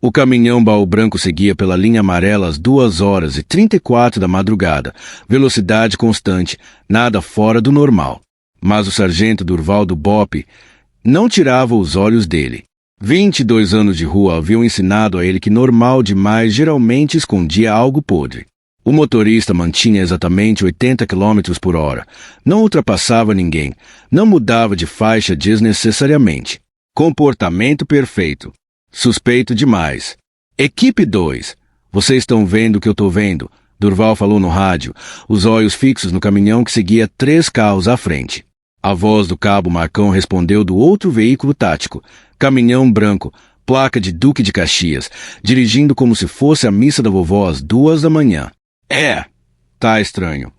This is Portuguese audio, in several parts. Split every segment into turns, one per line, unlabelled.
O caminhão baú branco seguia pela linha amarela às 2h34 da madrugada, velocidade constante, nada fora do normal. Mas o sargento Durval do BOPE não tirava os olhos dele. 22 anos de rua haviam ensinado a ele que normal demais geralmente escondia algo podre. O motorista mantinha exatamente 80 km por hora. Não ultrapassava ninguém. Não mudava de faixa desnecessariamente. Comportamento perfeito. Suspeito demais. Equipe 2. Vocês estão vendo o que eu estou vendo? Durval falou no rádio, os olhos fixos no caminhão que seguia 3 carros à frente. A voz do cabo Marcão respondeu do outro veículo tático. Caminhão branco, placa de Duque de Caxias, dirigindo como se fosse a missa da vovó às 2 da manhã. Tá estranho.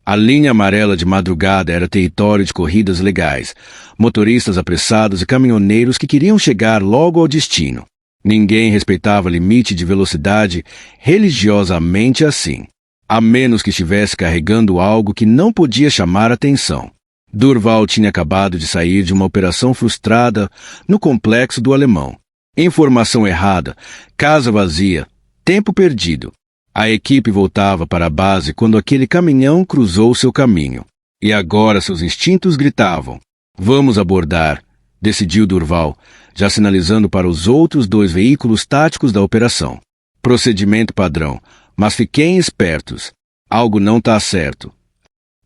A linha amarela de madrugada era território de corridas legais, motoristas apressados e caminhoneiros que queriam chegar logo ao destino. Ninguém respeitava limite de velocidade religiosamente assim, a menos que estivesse carregando algo que não podia chamar atenção. Durval tinha acabado de sair de uma operação frustrada no complexo do Alemão. Informação errada, casa vazia, tempo perdido. A equipe voltava para a base quando aquele caminhão cruzou seu caminho. E agora seus instintos gritavam. Vamos abordar, decidiu Durval, já sinalizando para os outros 2 veículos táticos da operação. Procedimento padrão, mas fiquem espertos. Algo não está certo.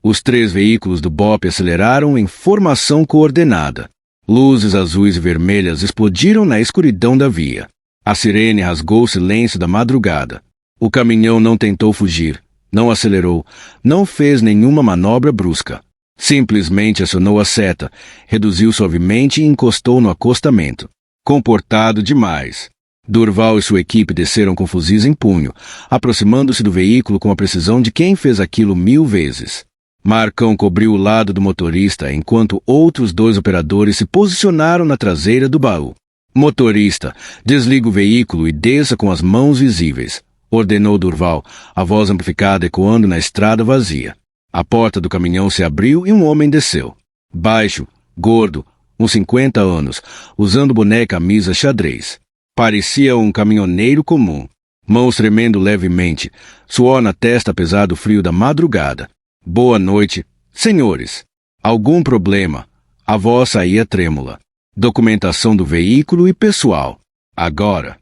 Os 3 veículos do BOPE aceleraram em formação coordenada. Luzes azuis e vermelhas explodiram na escuridão da via. A sirene rasgou o silêncio da madrugada. O caminhão não tentou fugir, não acelerou, não fez nenhuma manobra brusca. Simplesmente acionou a seta, reduziu suavemente e encostou no acostamento. Comportado demais. Durval e sua equipe desceram com fuzis em punho, aproximando-se do veículo com a precisão de quem fez aquilo 1000 vezes. Marcão cobriu o lado do motorista enquanto outros 2 operadores se posicionaram na traseira do baú. Motorista, desliga o veículo e desça com as mãos visíveis, ordenou Durval, a voz amplificada ecoando na estrada vazia. A porta do caminhão se abriu e um homem desceu. Baixo, gordo, uns 50 anos, usando boné e camisa xadrez. Parecia um caminhoneiro comum. Mãos tremendo levemente, suor na testa apesar do frio da madrugada. Boa noite, senhores. Algum problema? A voz saía trêmula. Documentação do veículo e pessoal. Agora.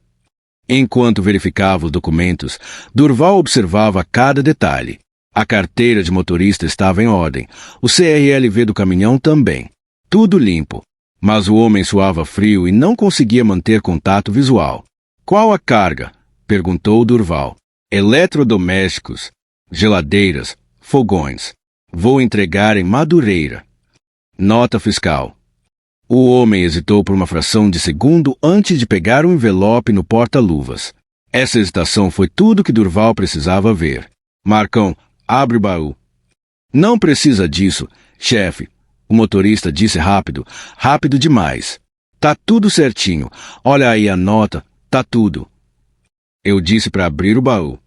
Enquanto verificava os documentos, Durval observava cada detalhe. A carteira de motorista estava em ordem. O CRLV do caminhão também. Tudo limpo. Mas o homem suava frio e não conseguia manter contato visual. Qual a carga? Perguntou Durval. Eletrodomésticos. Geladeiras. Fogões. Vou entregar em Madureira. Nota fiscal. O homem hesitou por uma fração de segundo antes de pegar o envelope no porta-luvas. Essa hesitação foi tudo que Durval precisava ver. Marcão, abre o baú. Não precisa disso, chefe. O motorista disse rápido, rápido demais. Tá tudo certinho. Olha aí a nota, tá tudo. Eu disse para abrir o baú.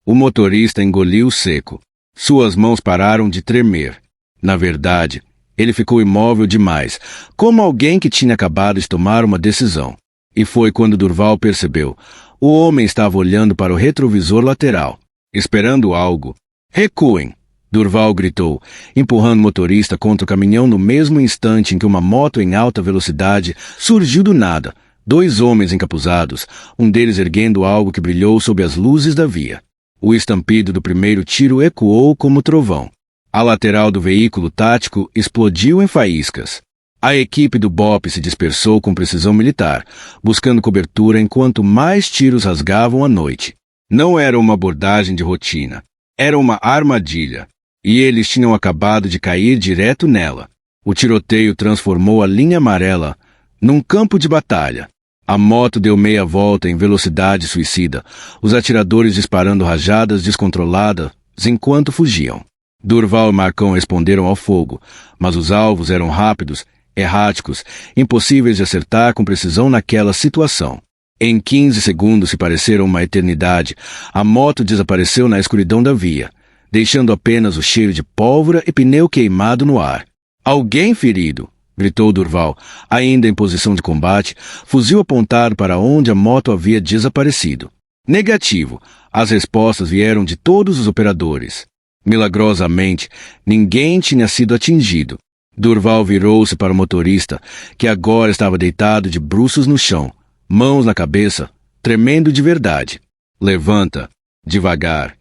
O motorista engoliu seco. Suas mãos pararam de tremer. Na verdade, ele ficou imóvel demais, como alguém que tinha acabado de tomar uma decisão. E foi quando Durval percebeu. O homem estava olhando para o retrovisor lateral, esperando algo. Recuem! Durval gritou, empurrando o motorista contra o caminhão no mesmo instante em que uma moto em alta velocidade surgiu do nada. 2 homens encapuzados, um deles erguendo algo que brilhou sob as luzes da via. O estampido do primeiro tiro ecoou como trovão. A lateral do veículo tático explodiu em faíscas. A equipe do BOPE se dispersou com precisão militar, buscando cobertura enquanto mais tiros rasgavam a noite. Não era uma abordagem de rotina. Era uma armadilha. E eles tinham acabado de cair direto nela. O tiroteio transformou a linha amarela num campo de batalha. A moto deu meia volta em velocidade suicida, os atiradores disparando rajadas descontroladas enquanto fugiam. Durval e Marcão responderam ao fogo, mas os alvos eram rápidos, erráticos, impossíveis de acertar com precisão naquela situação. Em 15 segundos que pareceram uma eternidade, a moto desapareceu na escuridão da via, deixando apenas o cheiro de pólvora e pneu queimado no ar. Alguém ferido? gritou Durval, ainda em posição de combate, fuzil apontado para onde a moto havia desaparecido. Negativo. As respostas vieram de todos os operadores. Milagrosamente, ninguém tinha sido atingido. Durval virou-se para o motorista, que agora estava deitado de bruços no chão, mãos na cabeça, tremendo de verdade. Levanta, devagar.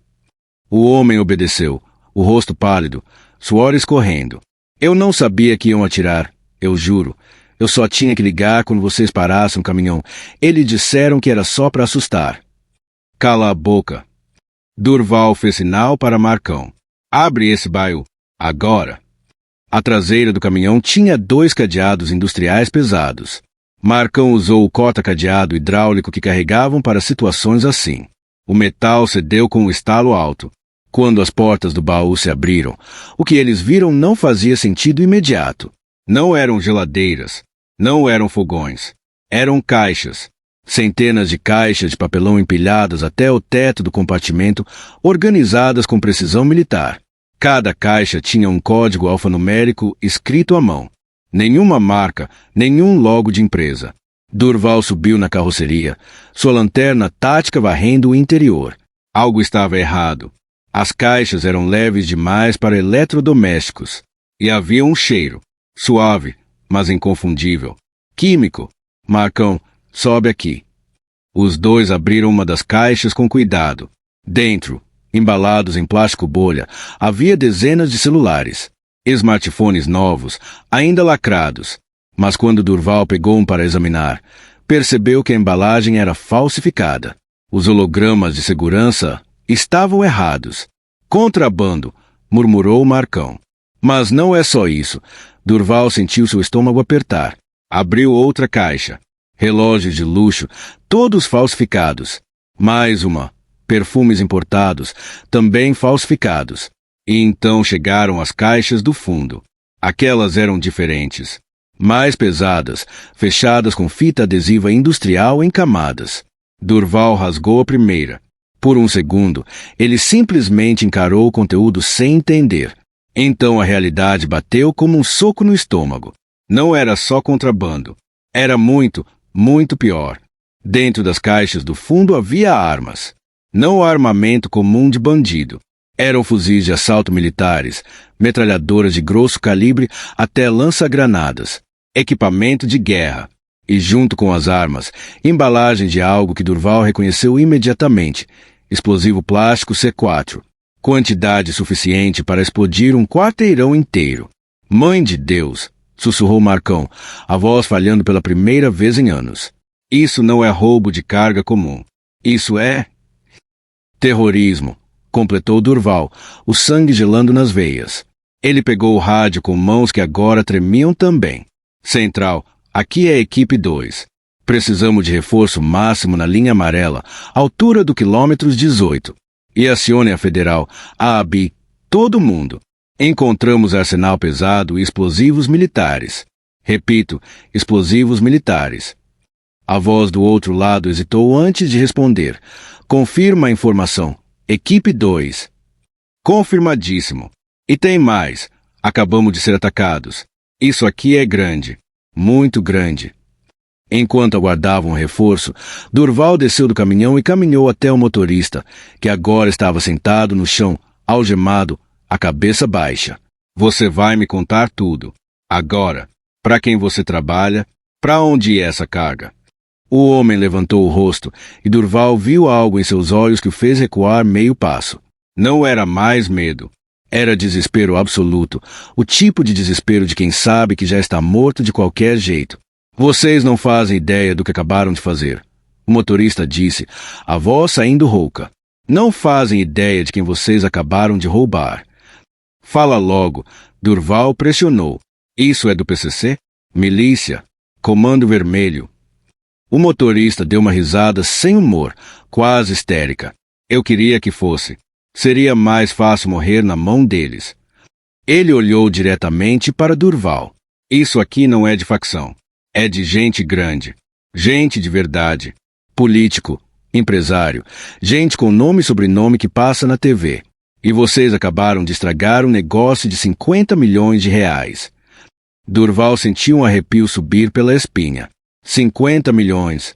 O homem obedeceu, o rosto pálido, suor escorrendo. Eu não sabia que iam atirar, eu juro. Eu só tinha que ligar quando vocês parassem o caminhão. Eles disseram que era só para assustar. Cala a boca. Durval fez sinal para Marcão. Abre esse baú, agora. A traseira do caminhão tinha 2 cadeados industriais pesados. Marcão usou o corta-cadeado hidráulico que carregavam para situações assim. O metal cedeu com um estalo alto. Quando as portas do baú se abriram, o que eles viram não fazia sentido imediato. Não eram geladeiras, não eram fogões. Eram caixas. Centenas de caixas de papelão empilhadas até o teto do compartimento, organizadas com precisão militar. Cada caixa tinha um código alfanumérico escrito à mão. Nenhuma marca, nenhum logo de empresa. Durval subiu na carroceria, sua lanterna tática varrendo o interior. Algo estava errado. As caixas eram leves demais para eletrodomésticos. E havia um cheiro, suave, mas inconfundível. Químico. Marcão, sobe aqui. Os 2 abriram uma das caixas com cuidado. Dentro, embalados em plástico bolha, havia dezenas de celulares. Smartphones novos, ainda lacrados. Mas quando Durval pegou um para examinar, percebeu que a embalagem era falsificada. Os hologramas de segurança estavam errados. Contrabando, murmurou Marcão. Mas não é só isso. Durval sentiu seu estômago apertar. Abriu outra caixa. Relógios de luxo, todos falsificados. Mais uma. Perfumes importados, também falsificados. E então chegaram as caixas do fundo. Aquelas eram diferentes. Mais pesadas, fechadas com fita adesiva industrial em camadas. Durval rasgou a primeira. Por um segundo, ele simplesmente encarou o conteúdo sem entender. Então a realidade bateu como um soco no estômago. Não era só contrabando. Era muito, muito pior. Dentro das caixas do fundo havia armas. Não armamento comum de bandido. Eram fuzis de assalto militares, metralhadoras de grosso calibre até lança-granadas, equipamento de guerra. E junto com as armas, embalagem de algo que Durval reconheceu imediatamente, explosivo plástico C4. Quantidade suficiente para explodir um quarteirão inteiro. Mãe de Deus, sussurrou Marcão, a voz falhando pela primeira vez em anos. Isso não é roubo de carga comum. Isso é terrorismo, completou Durval, o sangue gelando nas veias. Ele pegou o rádio com mãos que agora tremiam também. Central, aqui é a equipe 2. Precisamos de reforço máximo na linha amarela, altura do quilômetros 18. E acione a federal, a ABI, todo mundo. Encontramos arsenal pesado e explosivos militares. Repito, explosivos militares. A voz do outro lado hesitou antes de responder. Confirma a informação. Equipe 2. Confirmadíssimo. E tem mais. Acabamos de ser atacados. Isso aqui é grande. Muito grande. Enquanto aguardavam um reforço, Durval desceu do caminhão e caminhou até o motorista, que agora estava sentado no chão, algemado, a cabeça baixa. Você vai me contar tudo. Agora. Para quem você trabalha? Para onde é essa carga? O homem levantou o rosto e Durval viu algo em seus olhos que o fez recuar meio passo. Não era mais medo. Era desespero absoluto, o tipo de desespero de quem sabe que já está morto de qualquer jeito. Vocês não fazem ideia do que acabaram de fazer. O motorista disse, a voz saindo rouca. Não fazem ideia de quem vocês acabaram de roubar. Fala logo. Durval pressionou. Isso é do PCC? Milícia? Comando Vermelho? O motorista deu uma risada sem humor, quase histérica. Eu queria que fosse. Seria mais fácil morrer na mão deles. Ele olhou diretamente para Durval. Isso aqui não é de facção. É de gente grande. Gente de verdade. Político, empresário, gente com nome e sobrenome que passa na TV. E vocês acabaram de estragar um negócio de 50 milhões de reais. Durval sentiu um arrepio subir pela espinha. 50 milhões.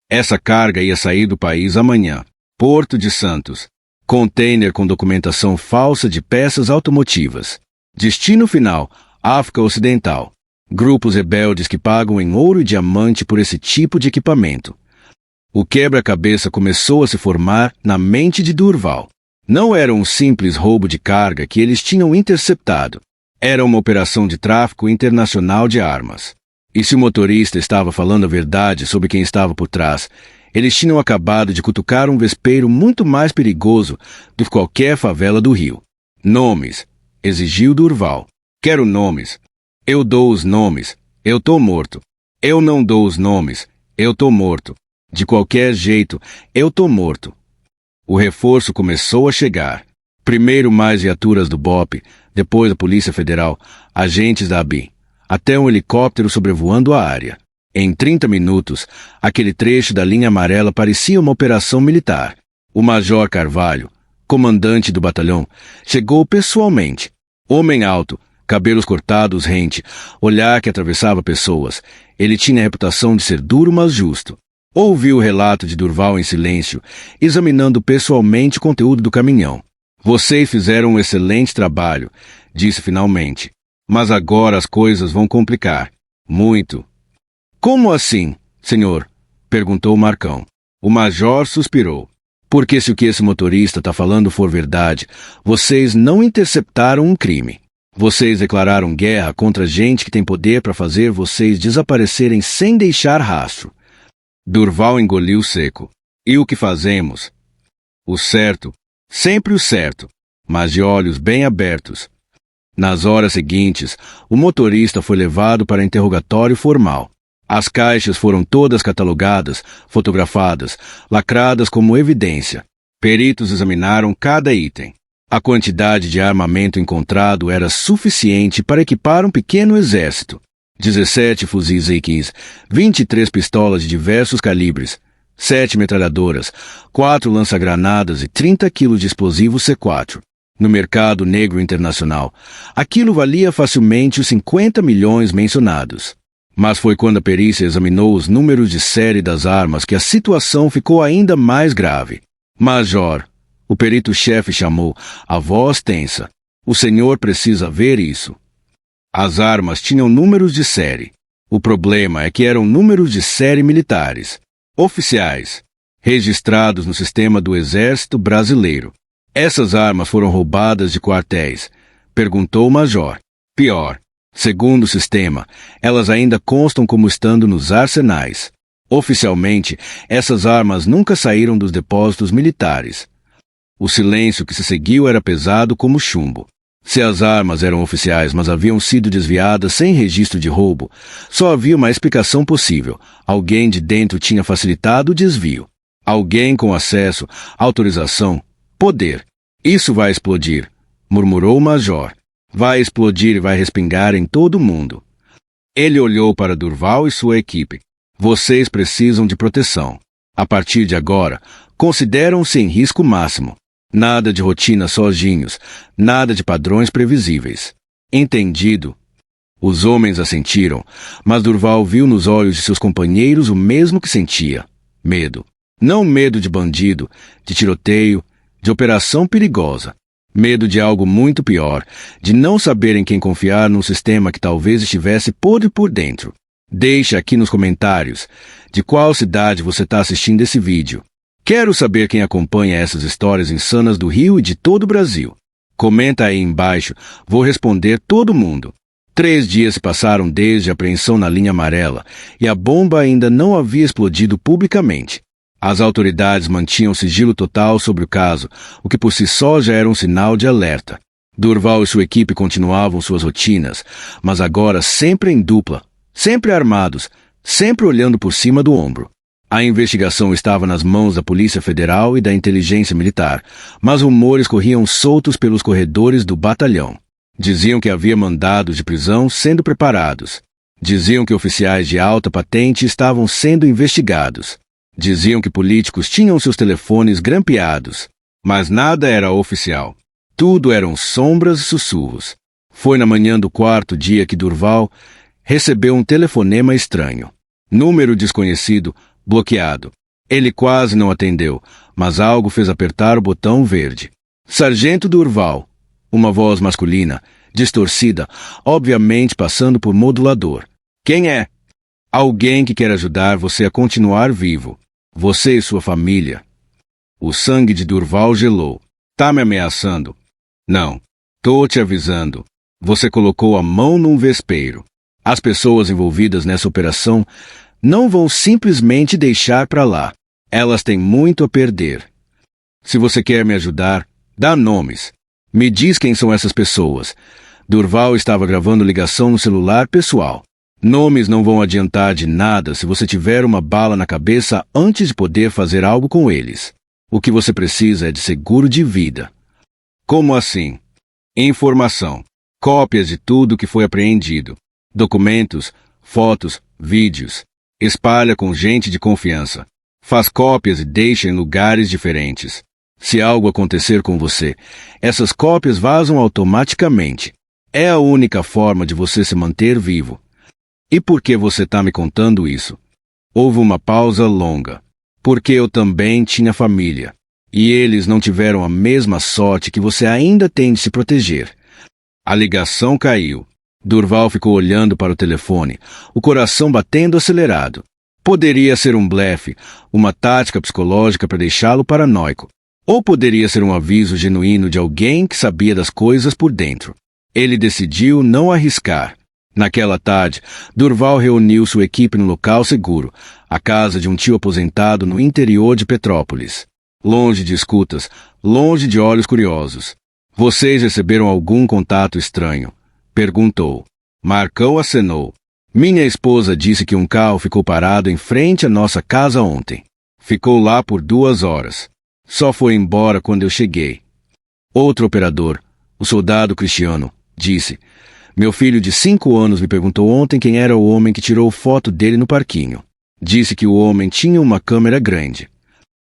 Essa carga ia sair do país amanhã. Porto de Santos. Container com documentação falsa de peças automotivas. Destino final, África Ocidental. Grupos rebeldes que pagam em ouro e diamante por esse tipo de equipamento. O quebra-cabeça começou a se formar na mente de Durval. Não era um simples roubo de carga que eles tinham interceptado. Era uma operação de tráfico internacional de armas. E se o motorista estava falando a verdade sobre quem estava por trás, eles tinham acabado de cutucar um vespeiro muito mais perigoso do que qualquer favela do Rio. Nomes, exigiu Durval. Quero nomes. Eu dou os nomes. Eu tô morto. Eu não dou os nomes. Eu tô morto. De qualquer jeito, eu tô morto. O reforço começou a chegar. Primeiro mais viaturas do BOPE, depois a Polícia Federal, agentes da ABIN, até um helicóptero sobrevoando a área. Em 30 minutos, aquele trecho da linha amarela parecia uma operação militar. O Major Carvalho, comandante do batalhão, chegou pessoalmente. Homem alto, cabelos cortados rente, olhar que atravessava pessoas. Ele tinha a reputação de ser duro, mas justo. Ouviu o relato de Durval em silêncio, examinando pessoalmente o conteúdo do caminhão. Vocês fizeram um excelente trabalho, disse finalmente. Mas agora as coisas vão complicar. Muito. Como assim, senhor? Perguntou Marcão. O major suspirou. Porque se o que esse motorista está falando for verdade, vocês não interceptaram um crime. Vocês declararam guerra contra gente que tem poder para fazer vocês desaparecerem sem deixar rastro. Durval engoliu seco. E o que fazemos? O certo. Sempre o certo, mas de olhos bem abertos. Nas horas seguintes, o motorista foi levado para interrogatório formal. As caixas foram todas catalogadas, fotografadas, lacradas como evidência. Peritos examinaram cada item. A quantidade de armamento encontrado era suficiente para equipar um pequeno exército. 17 fuzis A-15, 23 pistolas de diversos calibres, 7 metralhadoras, 4 lança-granadas e 30 quilos de explosivo C4. No mercado negro internacional, aquilo valia facilmente os 50 milhões mencionados. Mas foi quando a perícia examinou os números de série das armas que a situação ficou ainda mais grave. Major, o perito-chefe chamou, a voz tensa. O senhor precisa ver isso. As armas tinham números de série. O problema é que eram números de série militares. Oficiais, registrados no sistema do Exército Brasileiro. Essas armas foram roubadas de quartéis, perguntou o major. Pior, segundo o sistema, elas ainda constam como estando nos arsenais. Oficialmente, essas armas nunca saíram dos depósitos militares. O silêncio que se seguiu era pesado como chumbo. Se as armas eram oficiais, mas haviam sido desviadas sem registro de roubo, só havia uma explicação possível. Alguém de dentro tinha facilitado o desvio. Alguém com acesso, autorização, poder. Isso vai explodir, murmurou o major. Vai explodir e vai respingar em todo o mundo. Ele olhou para Durval e sua equipe. Vocês precisam de proteção. A partir de agora, consideram-se em risco máximo. Nada de rotina sozinhos, nada de padrões previsíveis. Entendido. Os homens assentiram, mas Durval viu nos olhos de seus companheiros o mesmo que sentia. Medo. Não medo de bandido, de tiroteio, de operação perigosa. Medo de algo muito pior, de não saber em quem confiar num sistema que talvez estivesse podre por dentro. Deixa aqui nos comentários de qual cidade você está assistindo esse vídeo. Quero saber quem acompanha essas histórias insanas do Rio e de todo o Brasil. Comenta aí embaixo, vou responder todo mundo. 3 dias se passaram desde a apreensão na linha amarela e a bomba ainda não havia explodido publicamente. As autoridades mantinham sigilo total sobre o caso, o que por si só já era um sinal de alerta. Durval e sua equipe continuavam suas rotinas, mas agora sempre em dupla, sempre armados, sempre olhando por cima do ombro. A investigação estava nas mãos da Polícia Federal e da Inteligência Militar, mas rumores corriam soltos pelos corredores do batalhão. Diziam que havia mandados de prisão sendo preparados. Diziam que oficiais de alta patente estavam sendo investigados. Diziam que políticos tinham seus telefones grampeados. Mas nada era oficial. Tudo eram sombras e sussurros. Foi na manhã do quarto dia que Durval recebeu um telefonema estranho. Número desconhecido, bloqueado. Ele quase não atendeu, mas algo fez apertar o botão verde. Sargento Durval. Uma voz masculina, distorcida, obviamente passando por modulador. Quem é? Alguém que quer ajudar você a continuar vivo. Você e sua família. O sangue de Durval gelou. Tá me ameaçando? Não. Tô te avisando. Você colocou a mão num vespeiro. As pessoas envolvidas nessa operação não vão simplesmente deixar pra lá. Elas têm muito a perder. Se você quer me ajudar, dá nomes. Me diz quem são essas pessoas. Durval estava gravando ligação no celular pessoal. Nomes não vão adiantar de nada se você tiver uma bala na cabeça antes de poder fazer algo com eles. O que você precisa é de seguro de vida. Como assim? Informação. Cópias de tudo que foi apreendido. Documentos, fotos, vídeos. Espalha com gente de confiança. Faz cópias e deixa em lugares diferentes. Se algo acontecer com você, essas cópias vazam automaticamente. É a única forma de você se manter vivo. E por que você está me contando isso? Houve uma pausa longa. Porque eu também tinha família. E eles não tiveram a mesma sorte que você ainda tem de se proteger. A ligação caiu. Durval ficou olhando para o telefone, o coração batendo acelerado. Poderia ser um blefe, uma tática psicológica para deixá-lo paranoico. Ou poderia ser um aviso genuíno de alguém que sabia das coisas por dentro. Ele decidiu não arriscar. Naquela tarde, Durval reuniu sua equipe no local seguro, a casa de um tio aposentado no interior de Petrópolis. Longe de escutas, longe de olhos curiosos. Vocês receberam algum contato estranho? Perguntou. Marcão acenou. Minha esposa disse que um carro ficou parado em frente à nossa casa ontem. Ficou lá por 2 horas. Só foi embora quando eu cheguei. Outro operador, o soldado Cristiano, disse. Meu filho de 5 anos me perguntou ontem quem era o homem que tirou foto dele no parquinho. Disse que o homem tinha uma câmera grande.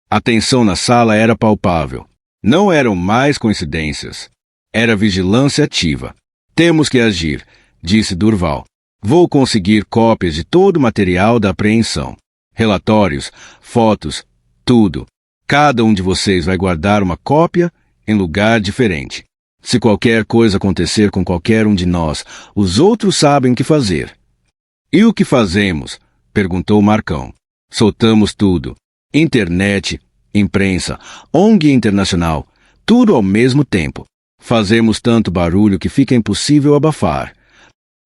A tensão na sala era palpável. Não eram mais coincidências. Era vigilância ativa. Temos que agir, disse Durval. Vou conseguir cópias de todo o material da apreensão. Relatórios, fotos, tudo. Cada um de vocês vai guardar uma cópia em lugar diferente. Se qualquer coisa acontecer com qualquer um de nós, os outros sabem o que fazer. E o que fazemos? Perguntou Marcão. Soltamos tudo. Internet, imprensa, ONG internacional, tudo ao mesmo tempo. Fazemos tanto barulho que fica impossível abafar.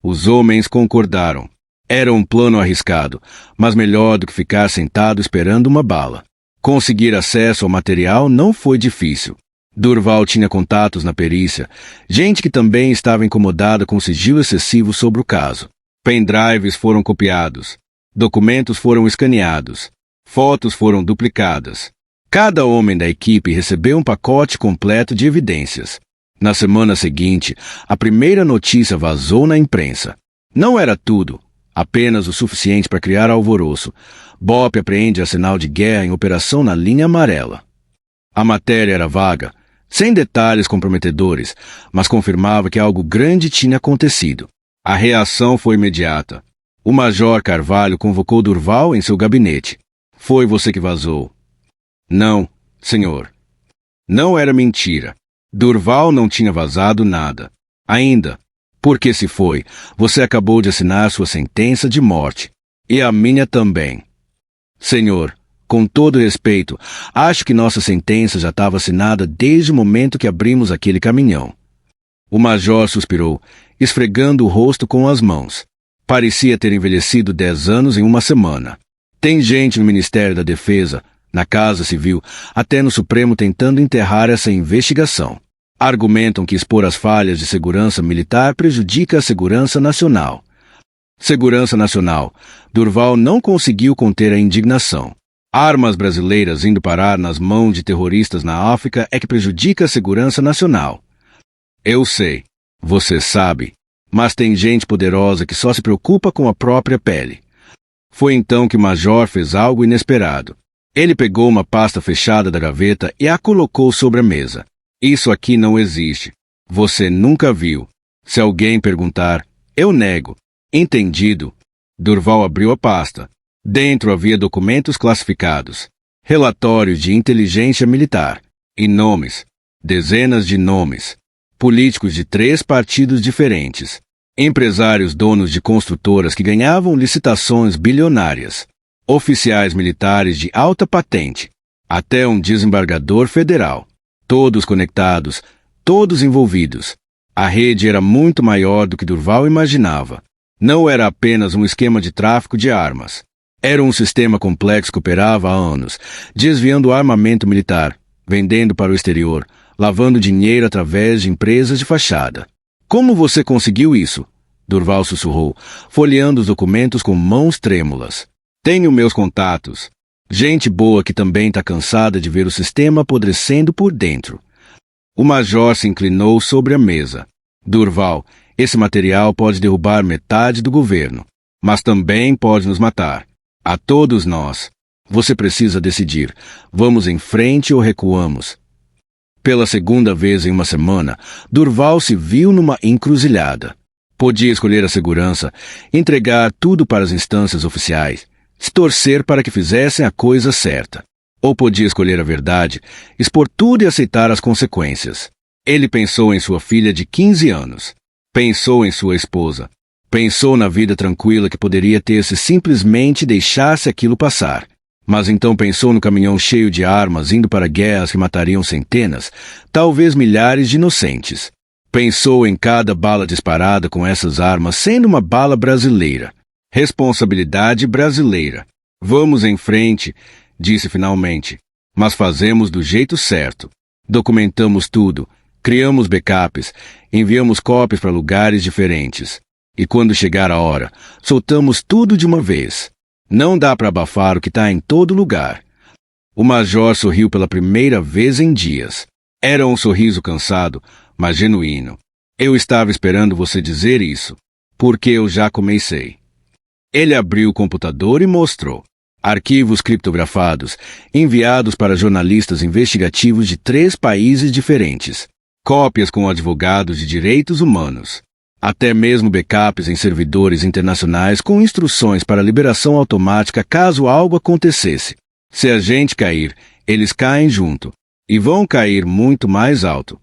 Os homens concordaram. Era um plano arriscado, mas melhor do que ficar sentado esperando uma bala. Conseguir acesso ao material não foi difícil. Durval tinha contatos na perícia, gente que também estava incomodada com o sigilo excessivo sobre o caso. Pendrives foram copiados. Documentos foram escaneados. Fotos foram duplicadas. Cada homem da equipe recebeu um pacote completo de evidências. Na semana seguinte, a primeira notícia vazou na imprensa. Não era tudo, apenas o suficiente para criar alvoroço. BOPE apreende arsenal de guerra em operação na linha amarela. A matéria era vaga, sem detalhes comprometedores, mas confirmava que algo grande tinha acontecido. A reação foi imediata. O Major Carvalho convocou Durval em seu gabinete. Foi você que vazou. Não, senhor. Não era mentira. Durval não tinha vazado nada. Ainda. Porque se foi, você acabou de assinar sua sentença de morte. E a minha também. Senhor, com todo respeito, acho que nossa sentença já estava assinada desde o momento que abrimos aquele caminhão. O major suspirou, esfregando o rosto com as mãos. Parecia ter envelhecido 10 anos em uma semana. Tem gente no Ministério da Defesa, na Casa Civil, até no Supremo tentando enterrar essa investigação. Argumentam que expor as falhas de segurança militar prejudica a segurança nacional. Segurança nacional. Durval não conseguiu conter a indignação. Armas brasileiras indo parar nas mãos de terroristas na África é que prejudica a segurança nacional. Eu sei. Você sabe. Mas tem gente poderosa que só se preocupa com a própria pele. Foi então que o major fez algo inesperado. Ele pegou uma pasta fechada da gaveta e a colocou sobre a mesa. Isso aqui não existe. Você nunca viu. Se alguém perguntar, eu nego. Entendido. Durval abriu a pasta. Dentro havia documentos classificados, relatórios de inteligência militar e nomes, dezenas de nomes, políticos de 3 partidos diferentes, empresários donos de construtoras que ganhavam licitações bilionárias, oficiais militares de alta patente, até um desembargador federal. Todos conectados, todos envolvidos. A rede era muito maior do que Durval imaginava. Não era apenas um esquema de tráfico de armas. Era um sistema complexo que operava há anos, desviando armamento militar, vendendo para o exterior, lavando dinheiro através de empresas de fachada. Como você conseguiu isso? Durval sussurrou, folheando os documentos com mãos trêmulas. Tenho meus contatos. Gente boa que também está cansada de ver o sistema apodrecendo por dentro. O major se inclinou sobre a mesa. Durval, esse material pode derrubar metade do governo, mas também pode nos matar. A todos nós. Você precisa decidir. Vamos em frente ou recuamos? Pela segunda vez em uma semana, Durval se viu numa encruzilhada. Podia escolher a segurança, entregar tudo para as instâncias oficiais, se torcer para que fizessem a coisa certa. Ou podia escolher a verdade, expor tudo e aceitar as consequências. Ele pensou em sua filha de 15 anos. Pensou em sua esposa. Pensou na vida tranquila que poderia ter se simplesmente deixasse aquilo passar. Mas então pensou no caminhão cheio de armas indo para guerras que matariam centenas, talvez milhares de inocentes. Pensou em cada bala disparada com essas armas sendo uma bala brasileira. Responsabilidade brasileira. Vamos em frente, disse finalmente. Mas fazemos do jeito certo. Documentamos tudo, criamos backups, enviamos cópias para lugares diferentes. E quando chegar a hora, soltamos tudo de uma vez. Não dá para abafar o que está em todo lugar. O major sorriu pela primeira vez em dias. Era um sorriso cansado, mas genuíno. Eu estava esperando você dizer isso, porque eu já comecei. Ele abriu o computador e mostrou. Arquivos criptografados, enviados para jornalistas investigativos de 3 países diferentes. Cópias com advogados de direitos humanos. Até mesmo backups em servidores internacionais com instruções para liberação automática caso algo acontecesse. Se a gente cair, eles caem junto. E vão cair muito mais alto.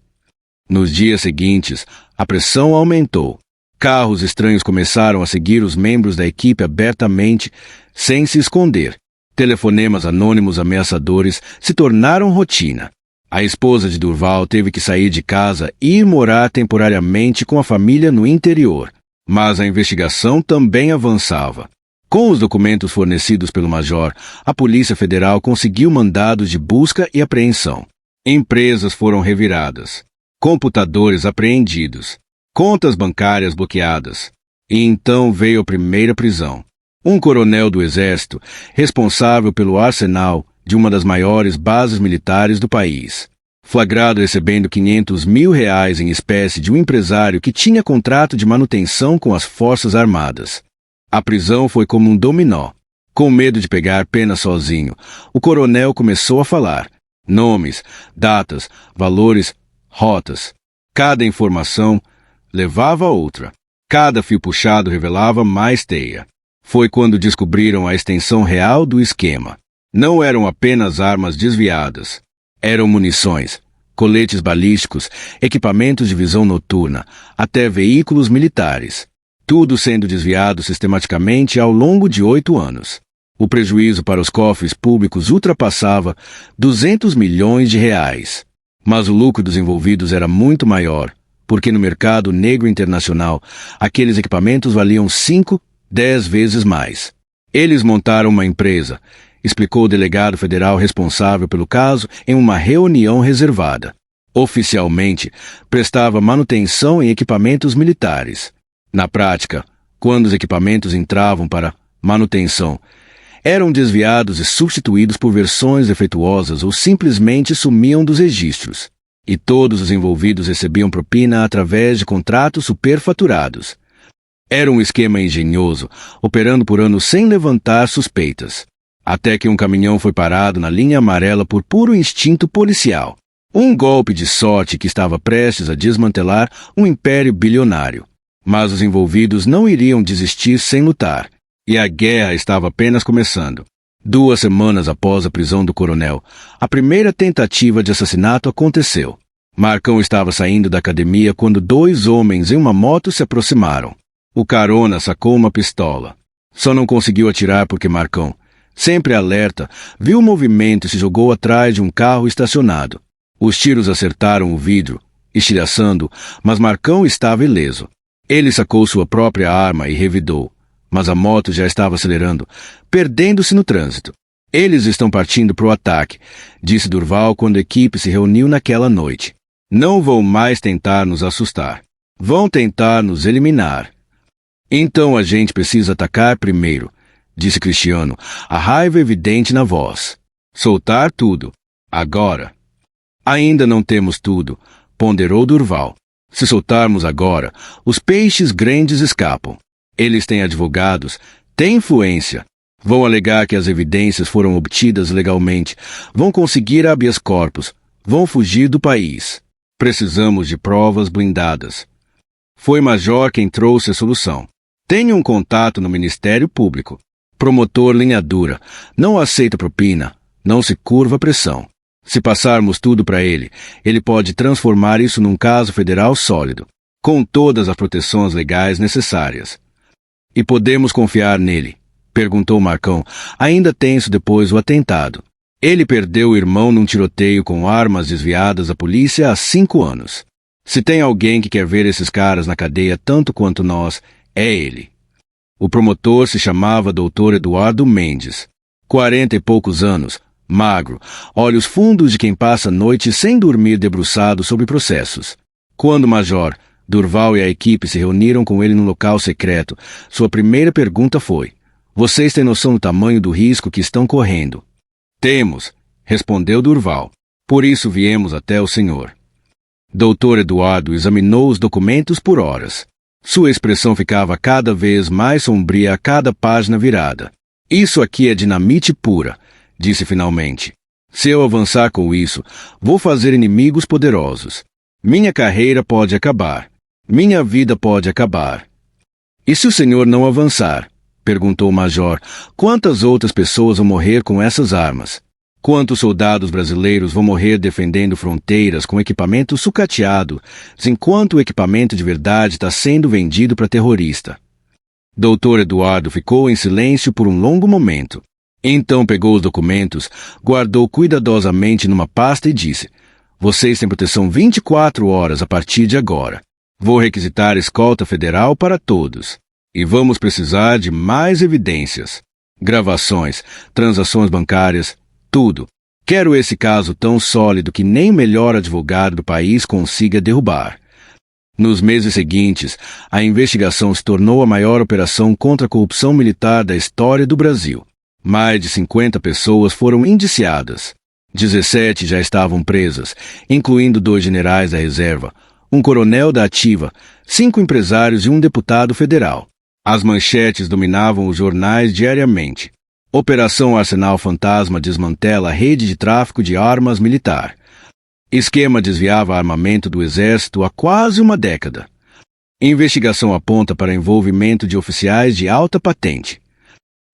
Nos dias seguintes, a pressão aumentou. Carros estranhos começaram a seguir os membros da equipe abertamente, sem se esconder. Telefonemas anônimos ameaçadores se tornaram rotina. A esposa de Durval teve que sair de casa e ir morar temporariamente com a família no interior. Mas a investigação também avançava. Com os documentos fornecidos pelo major, a Polícia Federal conseguiu mandados de busca e apreensão. Empresas foram reviradas. Computadores apreendidos. Contas bancárias bloqueadas. E então veio a primeira prisão. Um coronel do Exército, responsável pelo arsenal de uma das maiores bases militares do país. Flagrado recebendo R$500 mil em espécie de um empresário que tinha contrato de manutenção com as Forças Armadas. A prisão foi como um dominó. Com medo de pegar pena sozinho, o coronel começou a falar. Nomes, datas, valores, rotas. Cada informação levava a outra. Cada fio puxado revelava mais teia. Foi quando descobriram a extensão real do esquema. Não eram apenas armas desviadas. Eram munições, coletes balísticos, equipamentos de visão noturna, até veículos militares. Tudo sendo desviado sistematicamente ao longo de 8 anos. O prejuízo para os cofres públicos ultrapassava R$200 milhões. Mas o lucro dos envolvidos era muito maior, porque no mercado negro internacional, aqueles equipamentos valiam 5, 10 vezes mais. Eles montaram uma empresa, explicou o delegado federal responsável pelo caso em uma reunião reservada. Oficialmente, prestava manutenção em equipamentos militares. Na prática, quando os equipamentos entravam para manutenção, eram desviados e substituídos por versões defeituosas ou simplesmente sumiam dos registros. E todos os envolvidos recebiam propina através de contratos superfaturados. Era um esquema engenhoso, operando por anos sem levantar suspeitas. Até que um caminhão foi parado na linha amarela por puro instinto policial. Um golpe de sorte que estava prestes a desmantelar um império bilionário. Mas os envolvidos não iriam desistir sem lutar. E a guerra estava apenas começando. 2 semanas após a prisão do coronel, a primeira tentativa de assassinato aconteceu. Marcão estava saindo da academia quando 2 homens em uma moto se aproximaram. O carona sacou uma pistola. Só não conseguiu atirar porque Marcão, sempre alerta, viu o movimento e se jogou atrás de um carro estacionado. Os tiros acertaram o vidro, estilhaçando, mas Marcão estava ileso. Ele sacou sua própria arma e revidou, mas a moto já estava acelerando, perdendo-se no trânsito. Eles estão partindo para o ataque, disse Durval quando a equipe se reuniu naquela noite. Não vão mais tentar nos assustar. Vão tentar nos eliminar. Então a gente precisa atacar primeiro, disse Cristiano, a raiva evidente na voz. Soltar tudo. Agora. Ainda não temos tudo, ponderou Durval. Se soltarmos agora, os peixes grandes escapam. Eles têm advogados, têm influência. Vão alegar que as evidências foram obtidas legalmente. Vão conseguir habeas corpus. Vão fugir do país. Precisamos de provas blindadas. Foi Major quem trouxe a solução. Tenha um contato no Ministério Público. Promotor linha dura. Não aceita propina. Não se curva à pressão. Se passarmos tudo para ele, ele pode transformar isso num caso federal sólido, com todas as proteções legais necessárias. E podemos confiar nele? Perguntou Marcão, ainda tenso depois do atentado. Ele perdeu o irmão num tiroteio com armas desviadas à polícia há 5 anos. Se tem alguém que quer ver esses caras na cadeia tanto quanto nós, é ele. O promotor se chamava Dr. Eduardo Mendes. 40 e poucos anos, magro, olhos fundos de quem passa a noite sem dormir debruçado sobre processos. Quando o Major, Durval e a equipe se reuniram com ele num local secreto, sua primeira pergunta foi: "Vocês têm noção do tamanho do risco que estão correndo?" "Temos", respondeu Durval. "Por isso viemos até o senhor." Dr. Eduardo examinou os documentos por horas. Sua expressão ficava cada vez mais sombria a cada página virada. "Isso aqui é dinamite pura", disse finalmente. "Se eu avançar com isso, vou fazer inimigos poderosos. Minha carreira pode acabar. Minha vida pode acabar." "E se o senhor não avançar?" perguntou o Major. "Quantas outras pessoas vão morrer com essas armas? Quantos soldados brasileiros vão morrer defendendo fronteiras com equipamento sucateado, enquanto o equipamento de verdade está sendo vendido para terrorista?" Dr. Eduardo ficou em silêncio por um longo momento. Então pegou os documentos, guardou cuidadosamente numa pasta e disse: "Vocês têm proteção 24 horas a partir de agora. Vou requisitar escolta federal para todos. E vamos precisar de mais evidências. Gravações, transações bancárias, tudo. Quero esse caso tão sólido que nem o melhor advogado do país consiga derrubar." Nos meses seguintes, a investigação se tornou a maior operação contra a corrupção militar da história do Brasil. Mais de 50 pessoas foram indiciadas. 17 já estavam presas, incluindo 2 generais da reserva, um coronel da ativa, 5 empresários e um deputado federal. As manchetes dominavam os jornais diariamente. Operação Arsenal Fantasma desmantela a rede de tráfico de armas militar. Esquema desviava armamento do Exército há quase uma década. Investigação aponta para envolvimento de oficiais de alta patente.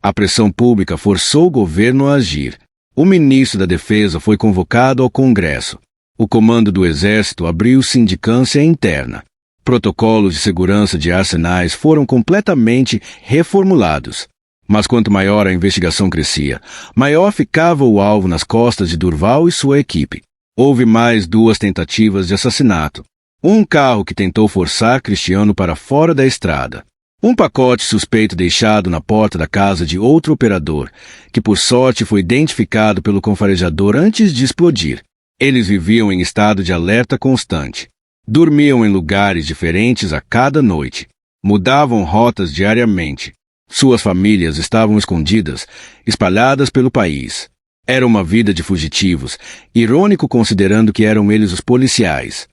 A pressão pública forçou o governo a agir. O ministro da Defesa foi convocado ao Congresso. O comando do Exército abriu sindicância interna. Protocolos de segurança de arsenais foram completamente reformulados. Mas quanto maior a investigação crescia, maior ficava o alvo nas costas de Durval e sua equipe. Houve mais 2 tentativas de assassinato. Um carro que tentou forçar Cristiano para fora da estrada. Um pacote suspeito deixado na porta da casa de outro operador, que por sorte foi identificado pelo confarejador antes de explodir. Eles viviam em estado de alerta constante. Dormiam em lugares diferentes a cada noite. Mudavam rotas diariamente. Suas famílias estavam escondidas, espalhadas pelo país. Era uma vida de fugitivos, irônico considerando que eram eles os policiais.